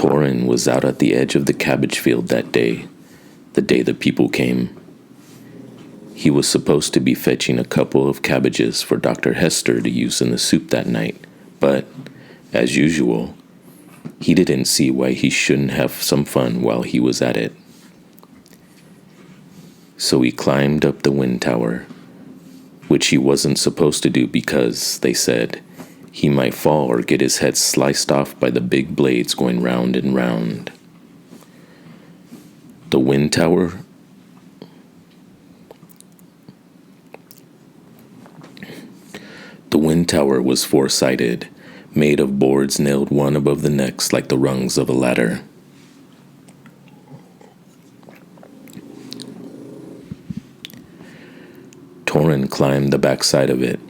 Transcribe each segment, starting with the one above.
Torin was out at the edge of the cabbage field that day, the day the people came. He was supposed to be fetching a couple of cabbages for Dr. Hester to use in the soup that night, but, as usual, he didn't see why he shouldn't have some fun while he was at it. So he climbed up the wind tower, which he wasn't supposed to do because, they said, he might fall or get his head sliced off by the big blades going round and round. The wind tower was four-sided, made of boards nailed one above the next like the rungs of a ladder. Torin climbed the backside of it,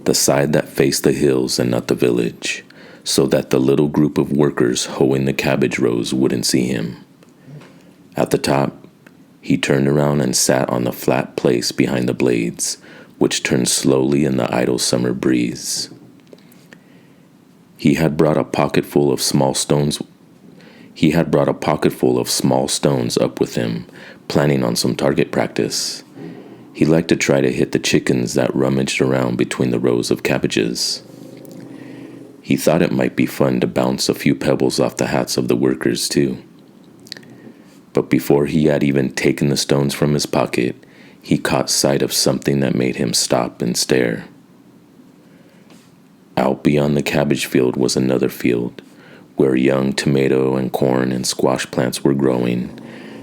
the side that faced the hills and not the village, so that the little group of workers hoeing the cabbage rows wouldn't see him. At the top, he turned around and sat on the flat place behind the blades, which turned slowly in the idle summer breeze. He had brought a pocketful of small stones up with him, planning on some target practice. He liked to try to hit the chickens that rummaged around between the rows of cabbages. He thought it might be fun to bounce a few pebbles off the hats of the workers, too. But before he had even taken the stones from his pocket, he caught sight of something that made him stop and stare. Out beyond the cabbage field was another field, where young tomato and corn and squash plants were growing,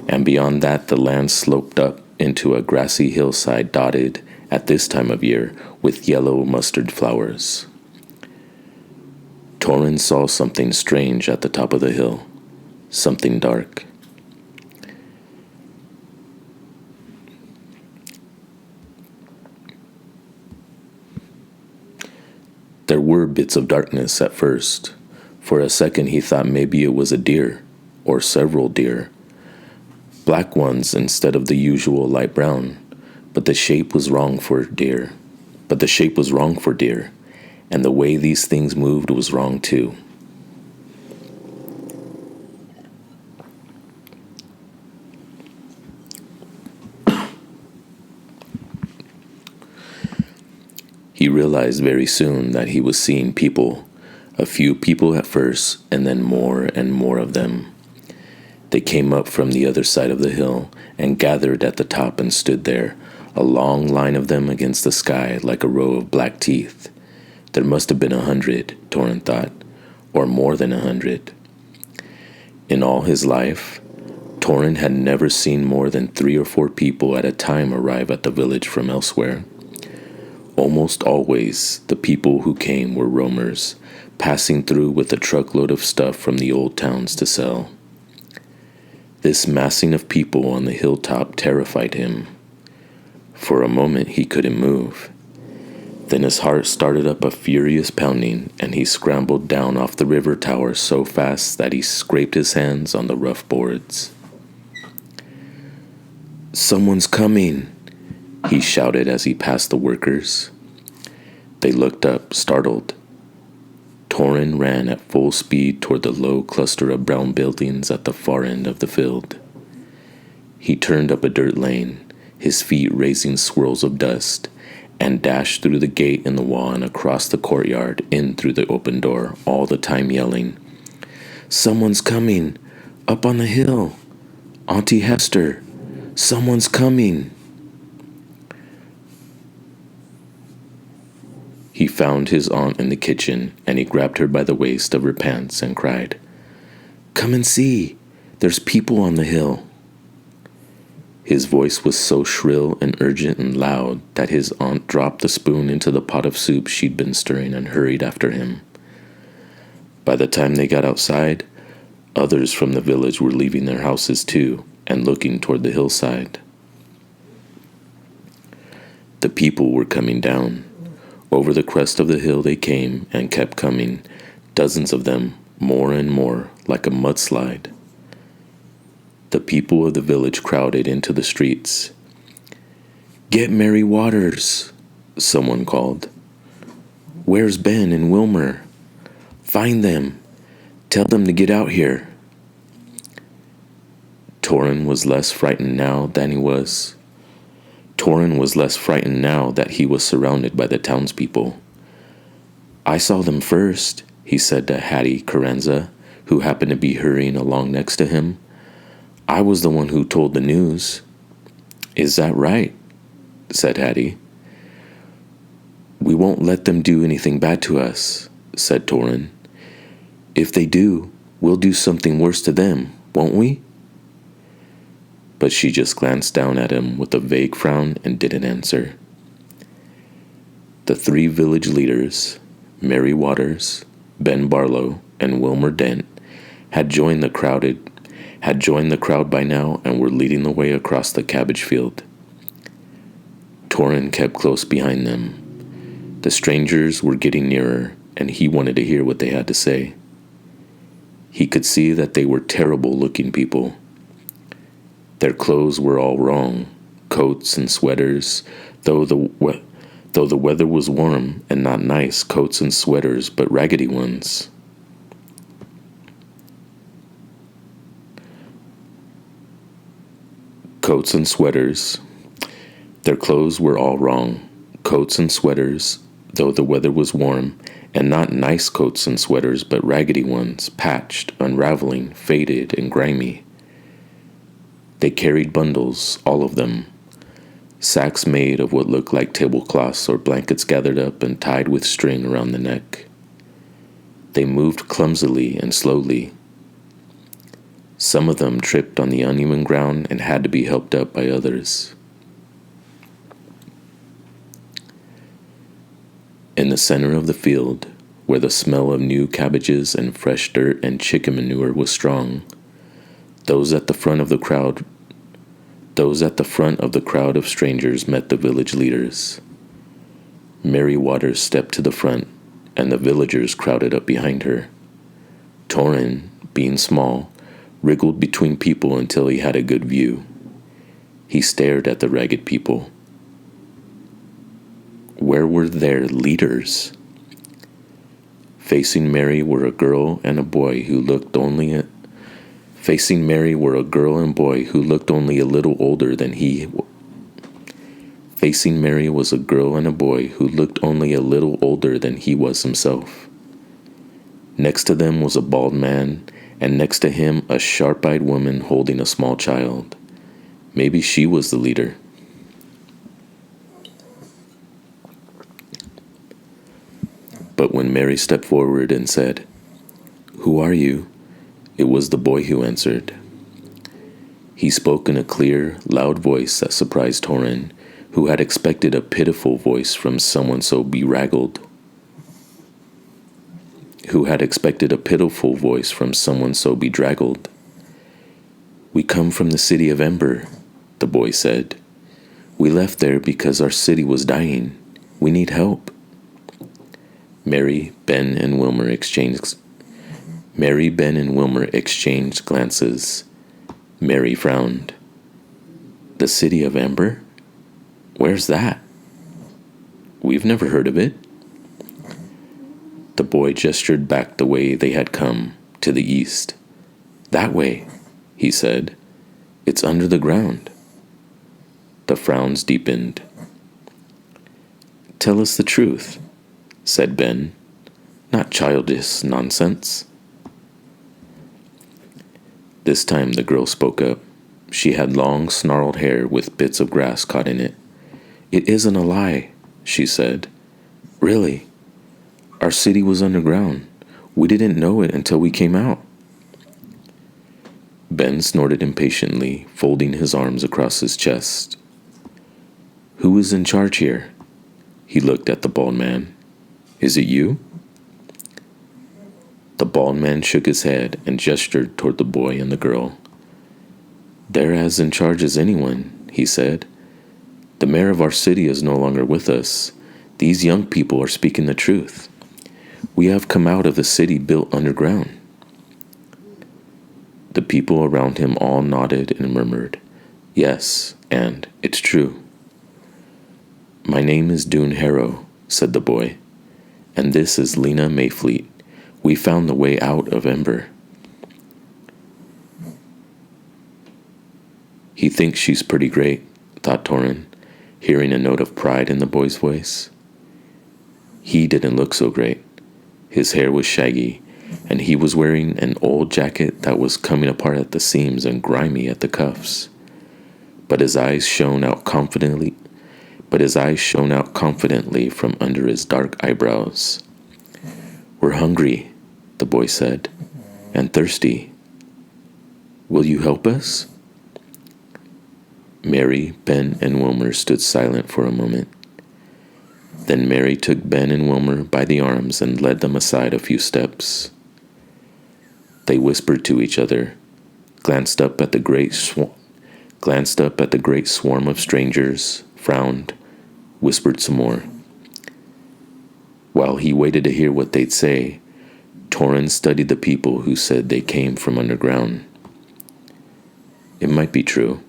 and beyond that the land sloped up into a grassy hillside dotted, at this time of year, with yellow mustard flowers. Torin saw something strange at the top of the hill, something dark. There were bits of darkness at first. For a second he thought maybe it was a deer, or several deer. Black ones instead of the usual light brown, but the shape was wrong for deer. And the way these things moved was wrong too. He realized very soon that he was seeing people, a few people at first, and then more and more of them. They came up from the other side of the hill and gathered at the top and stood there, a long line of them against the sky like a row of black teeth. There must have been 100, Torin thought, or more than 100. In all his life, Torin had never seen more than 3 or 4 people at a time arrive at the village from elsewhere. Almost always, the people who came were roamers, passing through with a truckload of stuff from the old towns to sell. This massing of people on the hilltop terrified him. For a moment he couldn't move. Then his heart started up a furious pounding, and he scrambled down off the river tower so fast that he scraped his hands on the rough boards. "Someone's coming," he shouted as he passed the workers. They looked up, startled. Torin ran at full speed toward the low cluster of brown buildings at the far end of the field. He turned up a dirt lane, his feet raising swirls of dust, and dashed through the gate in the wall and across the courtyard, in through the open door, all the time yelling, "Someone's coming! Up on the hill! Auntie Hester! Someone's coming!" He found his aunt in the kitchen, and he grabbed her by the waist of her pants and cried, "Come and see! There's people on the hill!" His voice was so shrill and urgent and loud that his aunt dropped the spoon into the pot of soup she'd been stirring and hurried after him. By the time they got outside, others from the village were leaving their houses too and looking toward the hillside. The people were coming down. Over the crest of the hill they came and kept coming, dozens of them, more and more, like a mudslide. The people of the village crowded into the streets. "Get Mary Waters," someone called. "Where's Ben and Wilmer? Find them. Tell them to get out here. Torin was less frightened now than he was. Torin was less frightened now that he was surrounded by the townspeople. "I saw them first," he said to Hattie Carranza, who happened to be hurrying along next to him. "I was the one who told the news." "Is that right?" said Hattie. "We won't let them do anything bad to us," said Torin. "If they do, we'll do something worse to them, won't we?" But she just glanced down at him with a vague frown and didn't answer. The three village leaders, Mary Waters, Ben Barlow, and Wilmer Dent, had joined the crowd by now and were leading the way across the cabbage field. Torin kept close behind them. The strangers were getting nearer, and he wanted to hear what they had to say. He could see that they were terrible-looking people. Their clothes were all wrong, coats and sweaters, though the weather was warm, and not nice coats and sweaters, but raggedy ones. Coats and sweaters. Their clothes were all wrong, coats and sweaters, though the weather was warm, and not nice coats and sweaters, but raggedy ones, patched, unraveling, faded, and grimy. They carried bundles, all of them, sacks made of what looked like tablecloths or blankets gathered up and tied with string around the neck. They moved clumsily and slowly. Some of them tripped on the uneven ground and had to be helped up by others. In the center of the field, where the smell of new cabbages and fresh dirt and chicken manure was strong, those at the front of the crowd of strangers met the village leaders. Mary Waters stepped to the front, and the villagers crowded up behind her. Torin, being small, wriggled between people until he had a good view. He stared at the ragged people. Where were their leaders? Facing Mary were a girl and a boy who looked only a little older than he. Facing Mary was a girl and a boy who looked only a little older than he was himself. Next to them was a bald man, and next to him a sharp-eyed woman holding a small child. Maybe she was the leader. But when Mary stepped forward and said, "Who are you?" it was the boy who answered. He spoke in a clear, loud voice that surprised Torin, who had expected a pitiful voice from someone so bedraggled. "We come from the city of Ember," the boy said. "We left there because our city was dying. We need help." Mary, Ben, and Wilmer exchanged glances. Mary frowned. "The city of Ember? Where's that? We've never heard of it." The boy gestured back the way they had come, to the east. "That way," he said. "It's under the ground." The frowns deepened. "Tell us the truth," said Ben. "Not childish nonsense." This time the girl spoke up. She had long, snarled hair with bits of grass caught in it. "It isn't a lie," she said. "Really. Our city was underground. We didn't know it until we came out." Ben snorted impatiently, folding his arms across his chest. "Who is in charge here?" He looked at the bald man. "Is it you?" The bald man shook his head and gestured toward the boy and the girl. "They're as in charge as anyone," he said. "The mayor of our city is no longer with us. These young people are speaking the truth. We have come out of a city built underground." The people around him all nodded and murmured, "Yes, and it's true." "My name is Dune Harrow," said the boy, "and this is Lena Mayfleet. We found the way out of Ember." thinks she's pretty great, thought Torin, hearing a note of pride in the boy's voice. He didn't look so great. His hair was shaggy, and he was wearing an old jacket that was coming apart at the seams and grimy at the cuffs. But his eyes shone out confidently from under his dark eyebrows. "We're hungry," the boy said, "and thirsty. Will you help us?" Mary, Ben, and Wilmer stood silent for a moment. Then Mary took Ben and Wilmer by the arms and led them aside a few steps. They whispered to each other, glanced up at the great swarm of strangers, frowned, whispered some more. While he waited to hear what they'd say, Torin studied the people who said they came from underground. It might be true.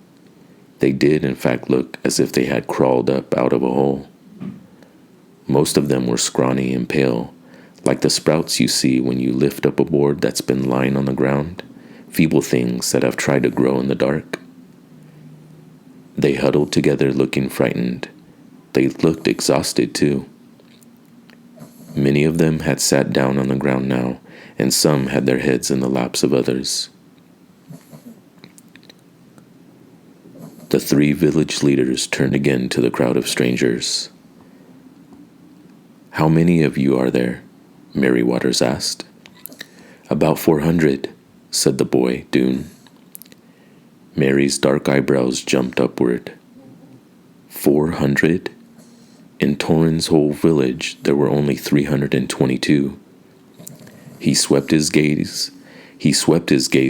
They did, in fact, look as if they had crawled up out of a hole. Most of them were scrawny and pale, like the sprouts you see when you lift up a board that's been lying on the ground, feeble things that have tried to grow in the dark. They huddled together looking frightened. They looked exhausted too. Many of them had sat down on the ground now, and some had their heads in the laps of others. The 3 village leaders turned again to the crowd of strangers. "How many of you are there?" Mary Waters asked. "About 400, said the boy, Dune. Mary's dark eyebrows jumped upward. 400? In Torin's whole village, there were only 322. He swept his gaze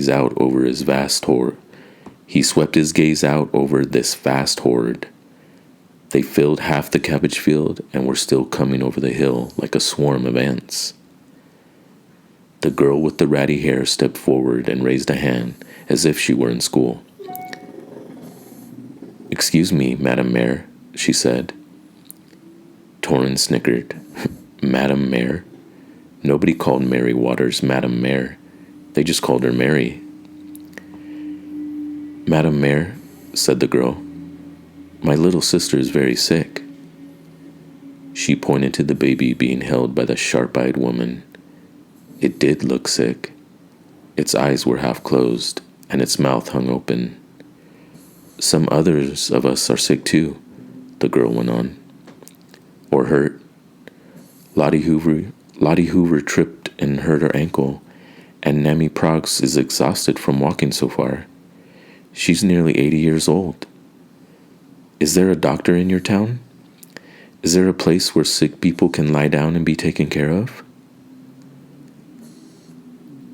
out over this vast horde. They filled half the cabbage field and were still coming over the hill like a swarm of ants. The girl with the ratty hair stepped forward and raised a hand as if she were in school. "Excuse me, Madam Mayor," she said. Torin snickered. Madam Mayor? Nobody called Mary Waters Madam Mayor. They just called her Mary. "Madam Mayor," said the girl, "my little sister is very sick." She pointed to the baby being held by the sharp-eyed woman. It did look sick. Its eyes were half closed, and its mouth hung open. "Some others of us are sick too," the girl went on. "Or hurt. Lottie Hoover tripped and hurt her ankle, and Nammy Proggs is exhausted from walking so far. She's nearly 80 years old. Is there a doctor in your town? Is there a place where sick people can lie down and be taken care of?"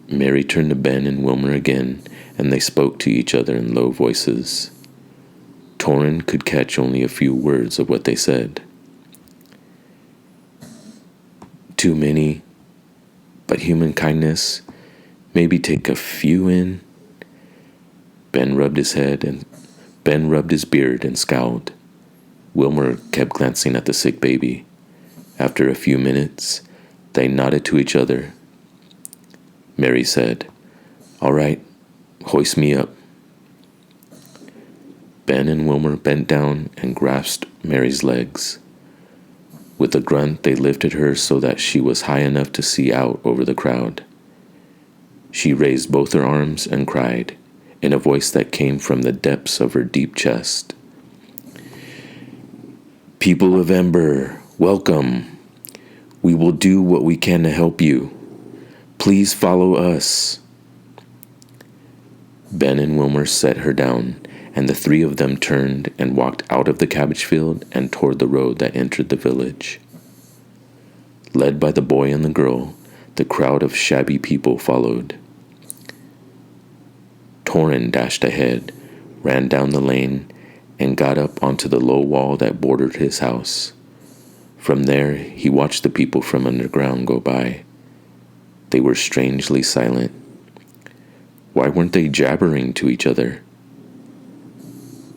Mary turned to Ben and Wilmer again, and they spoke to each other in low voices. Torin could catch only a few words of what they said. "Too many, but human kindness, maybe take a few in." Ben rubbed his beard and scowled. Wilmer kept glancing at the sick baby. After a few minutes, they nodded to each other. Mary said, "All right, hoist me up." Ben and Wilmer bent down and grasped Mary's legs. With a grunt, they lifted her so that she was high enough to see out over the crowd. She raised both her arms and cried, in a voice that came from the depths of her deep chest. "People of Ember, welcome. We will do what we can to help you. Please follow us." Ben and Wilmer set her down, and the 3 of them turned and walked out of the cabbage field and toward the road that entered the village. Led by the boy and the girl, the crowd of shabby people followed. Torin dashed ahead, ran down the lane, and got up onto the low wall that bordered his house. From there, he watched the people from underground go by. They were strangely silent. Why weren't they jabbering to each other?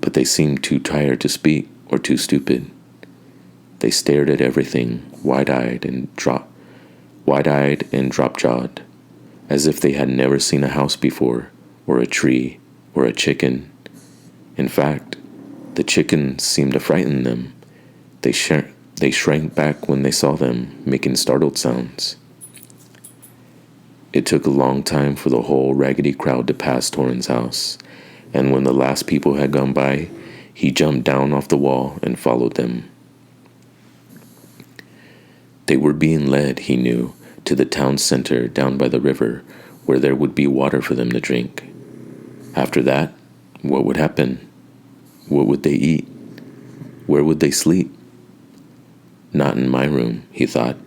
But they seemed too tired to speak or too stupid. They stared at everything, wide-eyed and drop-jawed, as if they had never seen a house before, or a tree, or a chicken. In fact, the chickens seemed to frighten them. They shrank back when they saw them, making startled sounds. It took a long time for the whole raggedy crowd to pass Torin's house, and when the last people had gone by, he jumped down off the wall and followed them. They were being led, he knew, to the town center down by the river, where there would be water for them to drink. After that, what would happen? What would they eat? Where would they sleep? Not in my room, he thought.